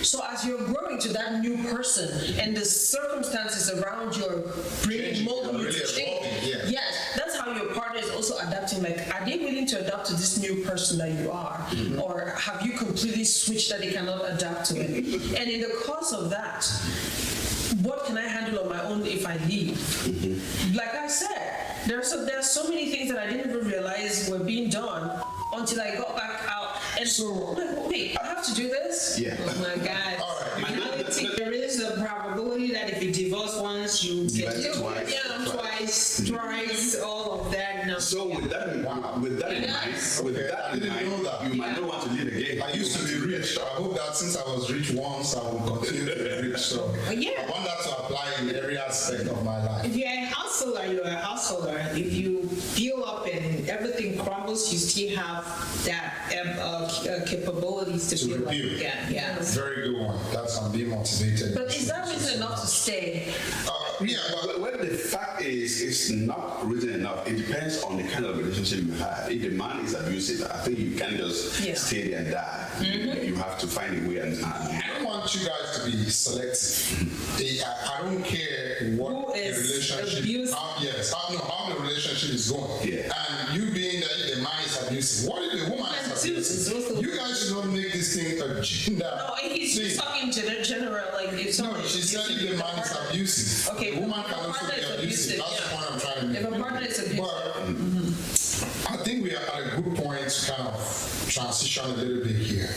So as you're growing to that new person, and the circumstances around you are bringing molding you really to change. evolving, yeah. Yes, that's how your partner is also adapting. Like, are they willing to adapt to this new person that you are, or have you completely switched that they cannot adapt to it? And in the course of that, what can I handle on my own if I leave? Like I said, there's so many things that I didn't even realize were being done until I got back out. And So- I'm like, wait, I have to do this? Yeah. Oh my God. All right. There is a probability that if you divorce once, you get Right, twice. Yeah, twice, all of that. No. So with that in mind, I didn't know that. you might not want to live again. I used to be rich. I hope that since I was rich once, I will continue to be rich. So Yeah. I want that to apply in every aspect of my life. If you're a hustler, you're a hustler. If you build up and everything crumbles, you still have that capabilities to build up rebuild. again. Yeah. Very good one. That's I'm being motivated. But is that reason enough to stay? Yeah, but Well, the fact is, it's not reason enough. It depends on the kind of relationship you have. If the man is abusive, I think you can't just stay there and die. You have to find a way and I don't want you guys to be selective. I don't care what Who the is relationship abusive? how the relationship is going. Yeah. And you being that the man is abusive. What if the woman is abusive? You guys should not make this thing a gender. No, he's thing. just talking general. Like, if No, somebody she said if the man is abusive. Okay, The woman if can a also partner be is abusive. abusive, That's the yeah. point I'm trying to make. If a partner is abusive, But I think we are at a good point to kind of transition a little bit here,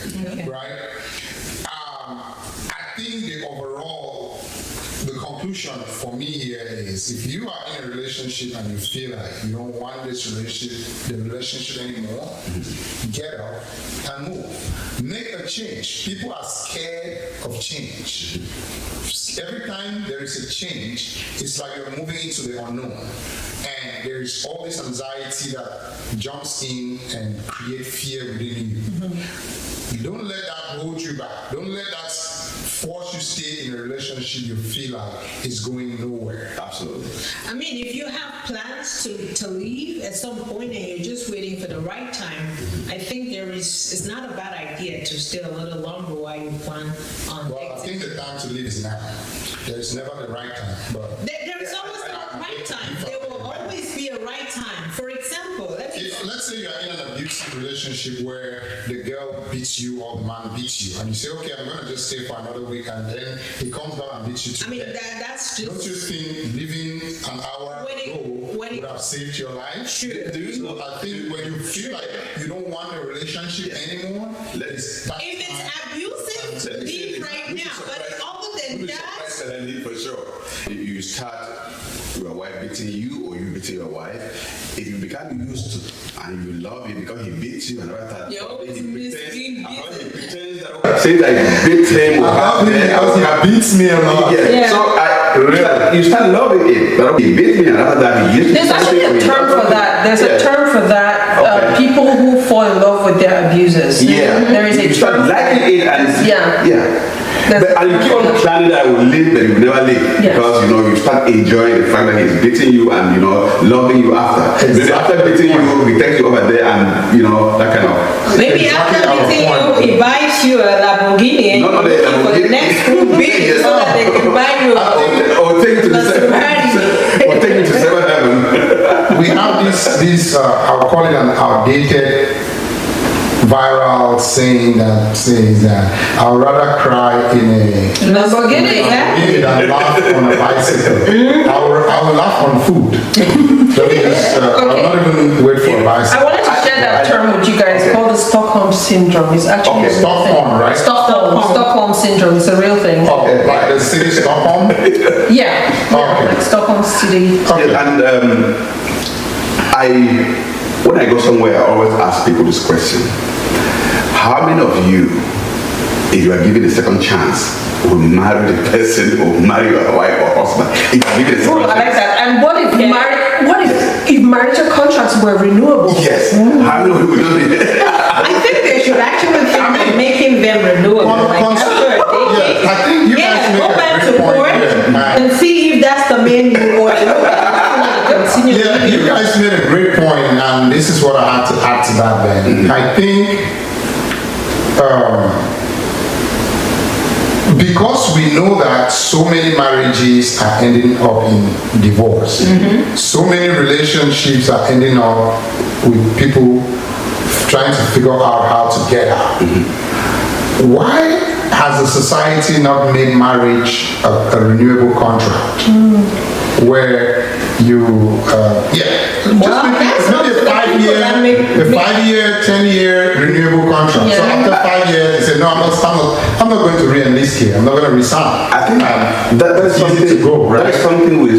right? I think the conclusion for me here is if you are in a relationship and you feel like you don't want the relationship anymore, get up and move. Make a change. People are scared of change. Every time there is a change, it's like you're moving into the unknown. And there is all this anxiety that jumps in and create fear within you. Don't let that hold you back. Don't let that force you stay in a relationship you feel like is going nowhere. Absolutely. I mean, if you have plans to leave at some point and you're just waiting for the right time, I think it's not a bad idea to stay a little longer while you plan on Well, I think the time to leave is now. There's never the right time, but There's always a right time. There will always be a right time. For example, let's say you're in an abusive relationship where the girl beats you or the man beats you, and you say, okay, I'm gonna just stay for another week, and then he comes back and beats you to I mean, death. that's Don't you just. think leaving an hour ago would have saved your life? Sure. I think when you feel like you don't want a relationship anymore, If it's abusive, leave right now. But other than that, For sure. You start your wife beating you or you beating your wife. If you become used to and you love him because he beats you and all that, You're always being pretends that since I beat him because he beats me a lot. yeah. So you start loving him. But he beats me and after that he used to. There's actually a term for that. There's a term for that. Okay. People who fall in love with their abusers. Yeah. There is a you start term. liking it and Yeah. But, and you keep on planning that I will leave, but you will never leave because you start enjoying the fact that he's beating you and loving you after. Maybe after beating you, he takes you over there and that kind of. maybe after meeting you, he buys you a Lamborghini and Not you're only looking for the next cool beat so that they can buy you Or take you to the Maserati. seventh heaven. We have this I'll call it an outdated viral saying that says that I'd rather cry in a Lamborghini, yeah? than laugh on a bicycle. I will laugh on food. I'll not even wait for a bicycle. I wanted to share that term with you guys. It's called the Stockholm syndrome. It's actually a real Stockholm, thing. right? Stockholm syndrome. It's a real thing. Okay, like the city Stockholm. Yeah. Okay. Like Stockholm City. Okay. And when I go somewhere, I always ask people this question. How many of you, if you are given a second chance, will marry the person or marry your wife or husband? If you are given a second I like chance. that. And what if marital contracts were renewable? Yes. How many of you will do it? I think they should actually think of making them renewable. I think you guys go make back a to great point court here. and see if that's the man you want to continue. Yeah, you guys made a great point, and this is what I have to add to that then. I think because we know that so many marriages are ending up in divorce, so many relationships are ending up with people trying to figure out how to get out. Why has the society not made marriage a renewable contract? Where you, just maybe a 5-year, 10-year renewable contract. So after 5 years, they say, no, I'm not going to re-enlist here. I'm not going to resign. I think that's something to go, right? That's something we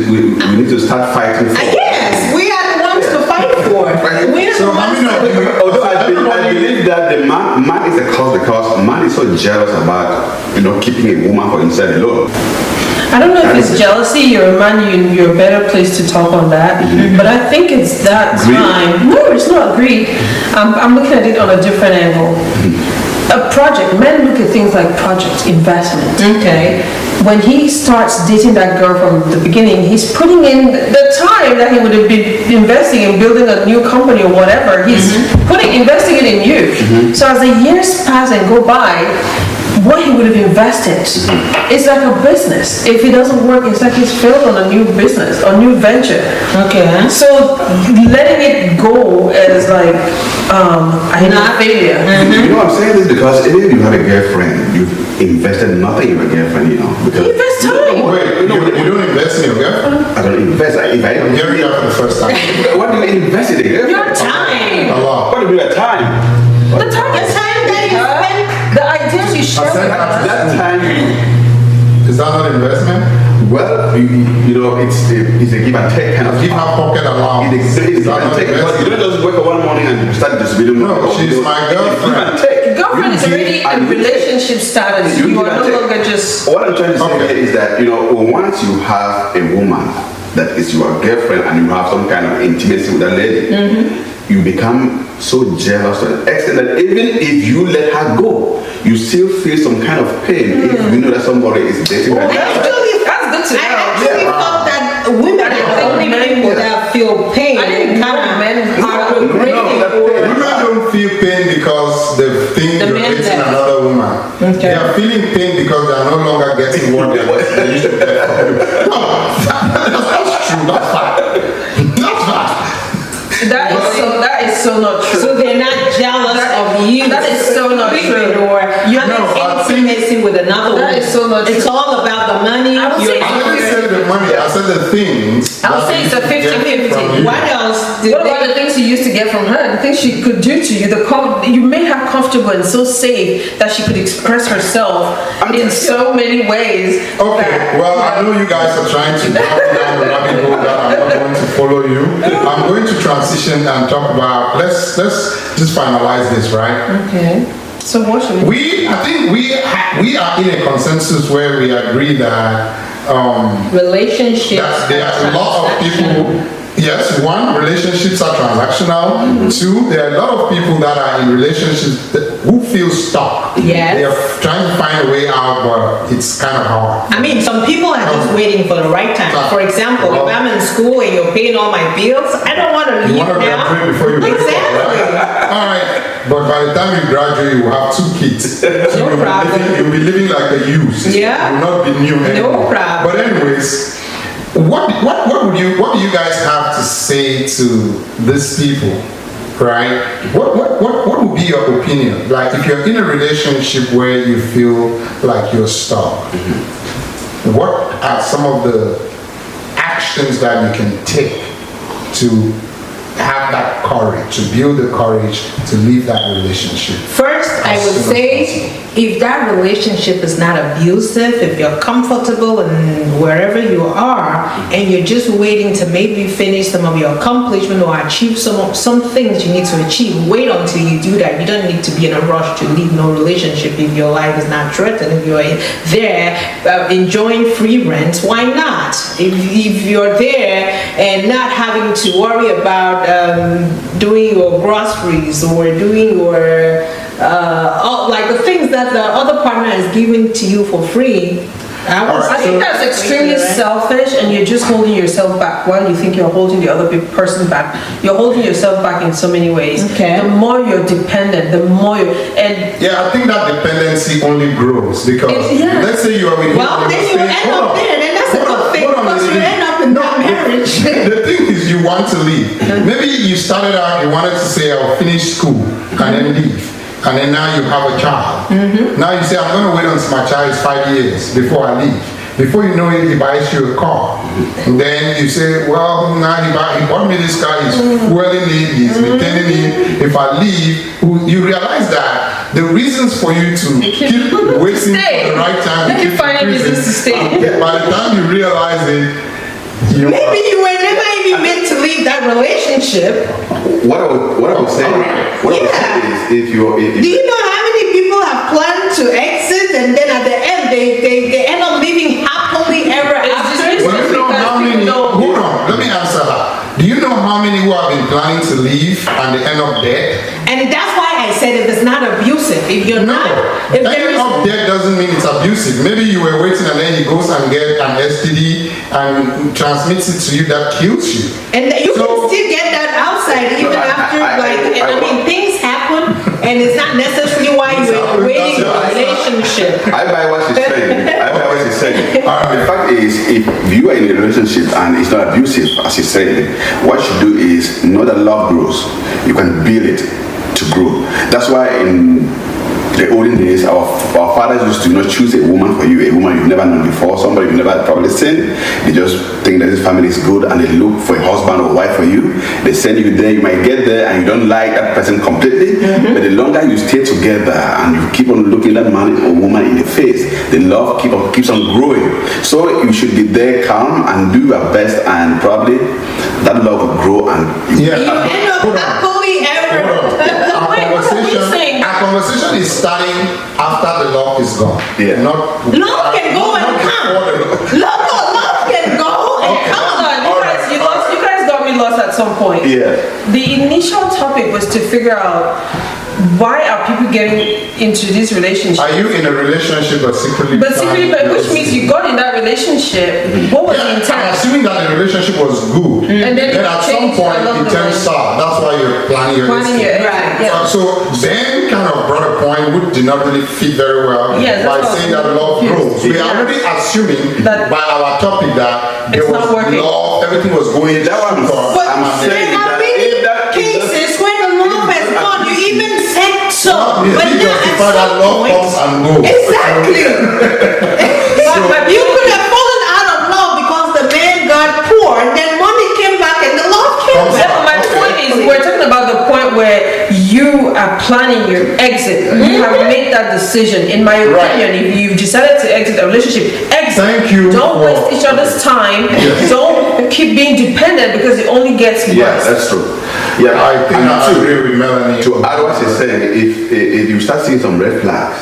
need to start fighting for. Yes, we are the ones to fight for. We're the ones Although I believe that the man is a cause because man is so jealous about keeping a woman for himself alone. I don't know if it's jealousy. You're a man. You're a better place to talk on that. But I think it's that time. No, it's not greed. I'm looking at it on a different angle. A project. Men look at things like project investment. Okay. When he starts dating that girl from the beginning, he's putting in the time that he would have been investing in building a new company or whatever. He's investing it in you. So as the years pass and go by, what he would have invested is like a business. If it doesn't work, it's like he's failed on a new business, a new venture. Okay. So letting it go as like a failure. I'm saying this because even if you have a girlfriend, you've invested nothing in your girlfriend, because you invest time. Wait, you don't invest in your girlfriend? I don't invest. If I I'm hearing that for the first time. what do you invest in a girlfriend? Your time. A lot. What do you do at time? The time that you spend, the ideas you share with us. That time, Is that not investment? well, it's a give and take kind of. Give her pocket allowance. It's a give That and not take. Because you don't just wake up one morning and start distributing money. No, she's my girlfriend. Give and take. Girlfriend is You already give and in you take. relationship status. You You give are and no take. longer just. What I'm trying to say here is that once you have a woman that is your girlfriend and you have some kind of intimacy with that lady, you become so jealous to an extent that even if you let her go, you still feel some kind of pain if you know that somebody is dating her. That's good to know. I actually thought that women are the only people that feel pain. I didn't know men are Women don't feel pain because they think The you're man dating that- another woman. Okay. They are feeling pain because they are no longer getting what they used to get from you. No, that's true. That's fact. That's fact. That is so not true. So they're not jealous of you. That is so not sleeping true. Or having I think- intimacy with another That woman. is so not true. It's all about the money. I would say- I didn't say the money, I said the things. I would that say it's a you get 50-50. from you. What else did What about the things you used to get from her? The things she could do to you? You made her comfortable and so safe that she could express herself in so many ways. Okay, that- well, I know you guys are trying to drop down the rabbit hole that I'm not going to follow you. I'm going to transition and talk about, let's just finalize this, right? Okay. So what should we? I think we are in a consensus where we agree that relationships? that there are a lot of people. Yes, one, relationships are transactional. Two, there are a lot of people that are in relationships who feel stuck. Yes. They are trying to find a way out, but it's kind of hard. I mean, some people are just waiting for the right time. For example, if I'm in school and you're paying all my bills, I don't want to You leave want to now. graduate before you break up, Exactly. right? All right, but by the time you graduate, you will have 2 kids. So problem. you'll be living like a used. Yeah. You will not be new anymore. problem. But anyways, what do you guys have to say to these people, right? What would be your opinion? Like if you're in a relationship where you feel like you're stuck, what are some of the actions that you can take to have that courage, to build the courage to leave that relationship? First, I As would soon as say if that relationship is not abusive, if you're comfortable in wherever you are, and you're just waiting to maybe finish some of your accomplishment or achieve some things you need to achieve, wait until you do that. You don't need to be in a rush to leave no relationship if your life is not threatened. If you're there enjoying free rent, why not? If you're there and not having to worry about doing your groceries or doing your like the things that the other partner is giving to you for free. I think that's extremely selfish, and you're just holding yourself back. While you think you're holding the other person back, you're holding yourself back in so many ways. Okay. The more you're dependent, the more you Yeah, I think that dependency only grows because let's say you are with Well, then you end up there, then that's a good thing, because you end up in that marriage. The thing is, you want to leave. Maybe you started out, you wanted to say, I'll finish school and then leave. And then now you have a child. Now you say, I'm going to wait until my child is 5 years before I leave. Before you know it, he buys you a car. And then you say, well, now he bought me this car, he's fueling it, he's maintaining it. If I leave, you realize that the reasons for you to keep waiting for the right time to keep finding increasing, reasons to stay. by the time you realize it, Maybe you were never even meant to leave that relationship. What I would say is if you Do you know how many people have planned to exit and then at the end they end up living happily ever after? Well, you know how many, hold on, let me answer that. Do you know how many who have been planning to leave and they end up dead? And that's why I said if it's not abusive, if you're not, if there Ending is up dead doesn't mean it's abusive. Maybe you were waiting and then he goes and gets an STD and transmits it to you that kills you. and you can still get that outside even after things happen and it's not necessarily why you're waiting for a relationship. I buy what she's saying. The fact is, if you are in a relationship and it's not abusive, as she's saying, what you do is know that love grows. You can build it to grow. That's why in the olden days, our fathers used to not choose a woman for you, a woman you've never known before, somebody you've never probably seen. They just think that this family is good and they look for a husband or wife for you. They send you there, you might get there and you don't like that person completely, but the longer you stay together and you keep on looking that man or woman in the face, the love keeps on growing. So you should be there calm and do your best, and probably that love will grow and You end up happily ever. Our conversation is starting after the love is gone. Yeah. Not Love can go and come. Love can go and come. You guys got me lost at at some point. Yeah. The initial topic was to figure out why are people getting into these relationships. Are you in a relationship but secretly? Which means you got in that relationship. What was the I'm intent? assuming that the relationship was good. And then it at some changed point along it the turns way. sour. That's why you're planning your escape. Right. Yeah. So Ben kind of brought a point which did not really fit very well Yes, by that's what saying I that was love confused. grows. We are already assuming That by our topic that there it's was not working. love, everything was going That one- super. But I'm there saying have that been if that- cases where the love has gone. You even said so. Yeah, But he then at justified that some love point, comes and goes. exactly. But you could have fallen out of love because the man got poor, and then money came back, and the love came Comes back. My point is, we're talking about the point where you are planning your exit. You have made that decision. In my opinion, if you've decided to exit a relationship, exit. Thank you Don't for- waste each other's time. Yes. Don't keep being dependent because it only gets worse. Yeah, that's true. Yeah, I think and I to- agree with Melanie. To add what she's saying, if you start seeing some red flags,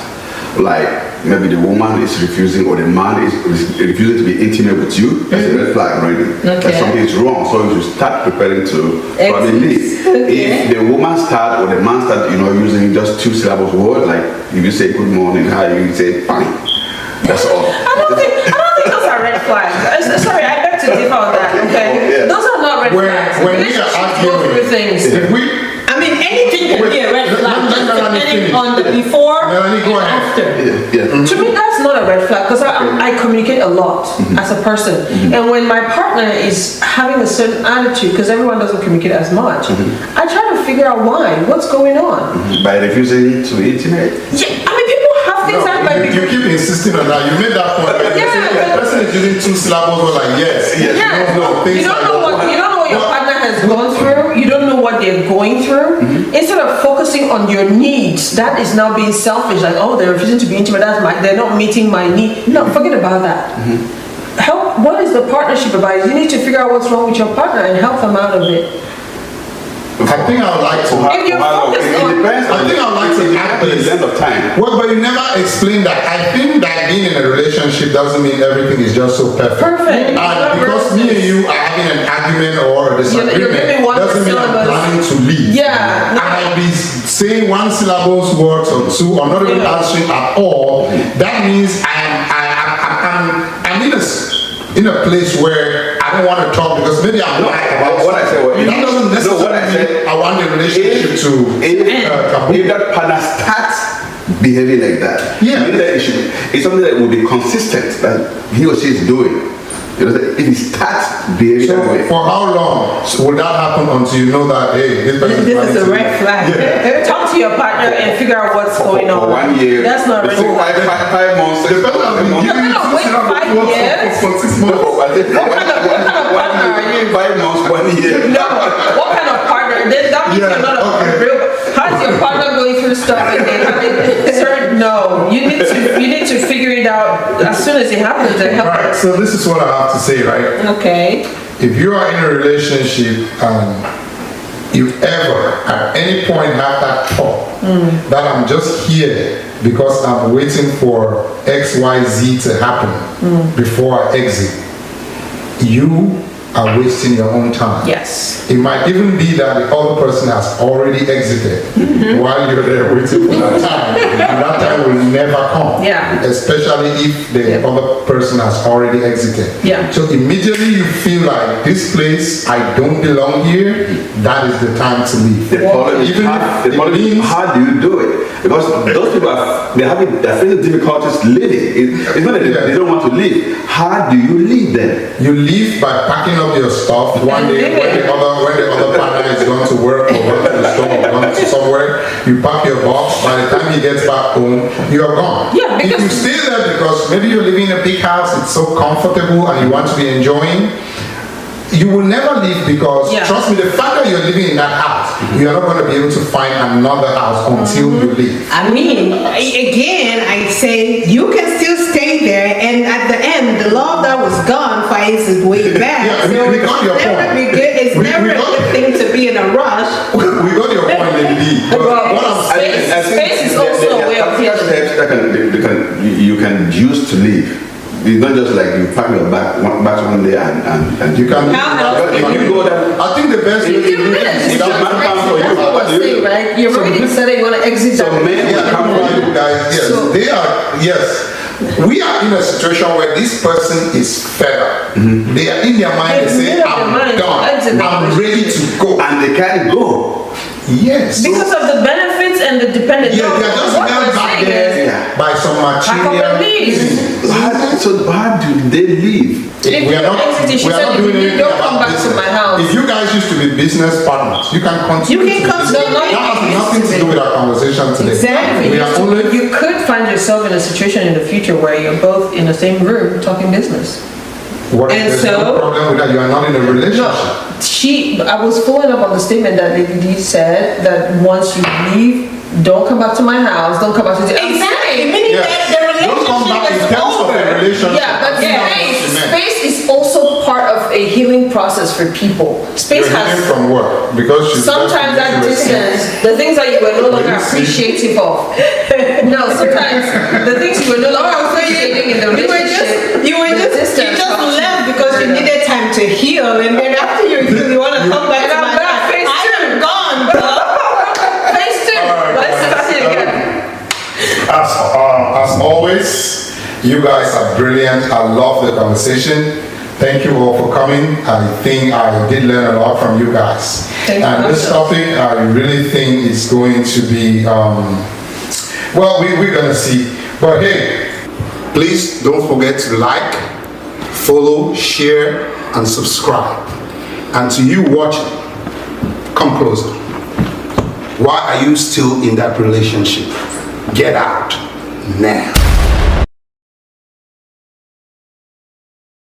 like maybe the woman is refusing or the man is refusing to be intimate with you, that's a red flag already. That Okay. something is wrong. So you should start preparing to probably Exit. leave. Okay. If the woman start or the man start, using just 2 syllables word, like if you say good morning, hi, you say fine. That's all. I don't think those are red flags. Sorry, I beg to differ on that. Okay, Yeah. those are not red flags. When we are Relationships go arguing, through things. if we I mean, anything can be a red flag, just depending on the before Melanie, go and ahead. after. Yeah. To me, that's not a red flag because I communicate a lot as a person. And when my partner is having a certain attitude, because everyone doesn't communicate as much, I try to figure out why, what's going on. By refusing to be intimate. Yeah, I mean, people have things that No, like you keep insisting on that. You made that point. But Yeah, the person is using 2 syllables. We're like, yes. Yeah, things you don't like know that. what your partner has gone through. You don't know what they're going through. Instead of focusing on your needs, that is now being selfish. Like, oh, they're refusing to be intimate. They're not meeting my need. No, forget about that. Help. What is the partnership about? You need to figure out what's wrong with your partner and help them out of it. I think I would like to. If you're focused It on- depends. I think I'd like to add at the this. end of time. Well, but you never explain that. I think that being in a relationship doesn't mean everything is just so perfect. Perfect. And because me and you are having an argument or a disagreement, You're giving one doesn't mean I'm syllabus. planning to leave. Yeah, no. I might be saying 1 syllables words or 2 or not even Yeah. answering at all. That means I'm in a place where I don't want to talk because maybe I'm No, lying about what I said was- that doesn't necessarily what I said- mean I want the relationship to If that partner starts behaving like that, Yeah. meaning that it's something that will be consistent that he or she is doing. If he starts behaving So that way, for how long will that happen until you know that hey, this person This planning is a to red leave? flag. Yeah. Talk to your partner and figure out what's going on. for 1 year, That's not before really. 5 months, The person has been months. giving you You're gonna 2 wait syllables 5 words years? for 6 months. What kind of partner are you? 5 months, 1 year. No, what kind of partner? That means Yeah, you're not okay. a real. How's your partner going through stuff and they having certain? No, you need to figure it out as soon as it happens and help. Right, so this is what I have to say, right? Okay. If you are in a relationship and you ever at any point have that thought that I'm just here because I'm waiting for XYZ to happen before I exit, you are wasting your own time. Yes. It might even be that the other person has already exited while you're there waiting for that time. And that time will never come. Yeah. Especially if the other person has already exited. Yeah. So immediately you feel like this place, I don't belong here, that is the time to leave. The problem is Even how, if the problem it is means how do you do it? Because those people they're facing difficulties living. It's not that they don't want to leave. How do you leave them? you leave by packing up your stuff one day when the other partner is going to work or going to the store or going to somewhere. You pack your box. By the time he gets back home, you are gone. Yeah, if because- you stay there because maybe you're living in a big house, it's so comfortable and you want to be enjoying, you will never leave because Yeah. trust me, the fact that you're living in that house, you're not going to be able to find another house until you leave. I mean, again, I say you can still stay there, and at the end, the love that was gone finds its way back. Yeah, we got your it's never point. be good. It's We never a got- good thing to be in a rush. We got your point, Lady. But Well, what I'm saying Space is also a way of practical healing. steps that you can use to leave. It's not just like you pack your back one day and You can. if you go there, I think the best way to do it is if the man comes for you, what do you do? Right? You've already decided you want to exit So that. men will come for you. guys. Yes, So- they are. Yes, we are in a situation where this person is fed up. They are in their mind. They They've say, made up their "I'm mind to exit done. that I'm ready to go." And they can't go. Yes. Because of the benefits and the dependence. Yeah, they are just What held we're back saying there is, by some pack up material. and leave. So how do they live? If We are not. exiting, she We are said, not doing "You anything don't about come back to business. my house." If you guys used to be business partners, you can continue. You can to be continue. business- No, That has you nothing used to to do be. with our conversation today. Exactly. We are only. You could find yourself in a situation in the future where you're both in the same room talking business. What if And there's no so- problem with that? You are not in a relationship. I was following up on the statement that Lady D said that once you leave, don't come back to my house, don't come back to the Exactly, meaning Yes. that the Don't come back in relationship is terms of a over. relationship. Yeah, but That's not what she meant. space is also part of a healing process for people. Space You're hearing has from work because she's sometimes that distance, the things that you were no longer appreciative of. No, sometimes the things you were no longer appreciating in the relationship. You just left because you needed time to heal, and then after you heal, you want to come back And to I'm my back, life. phase I two. am gone, bro. Phase two. Let's start it again. As always, you guys are brilliant. I love the conversation. Thank you all for coming. I think I did learn a lot from you guys. Thank you. And this topic, I really think is going to be, well, we're going to see. But hey, please don't forget to like, follow, share, and subscribe. And to you watching, come closer. Why are you still in that relationship? Get out now.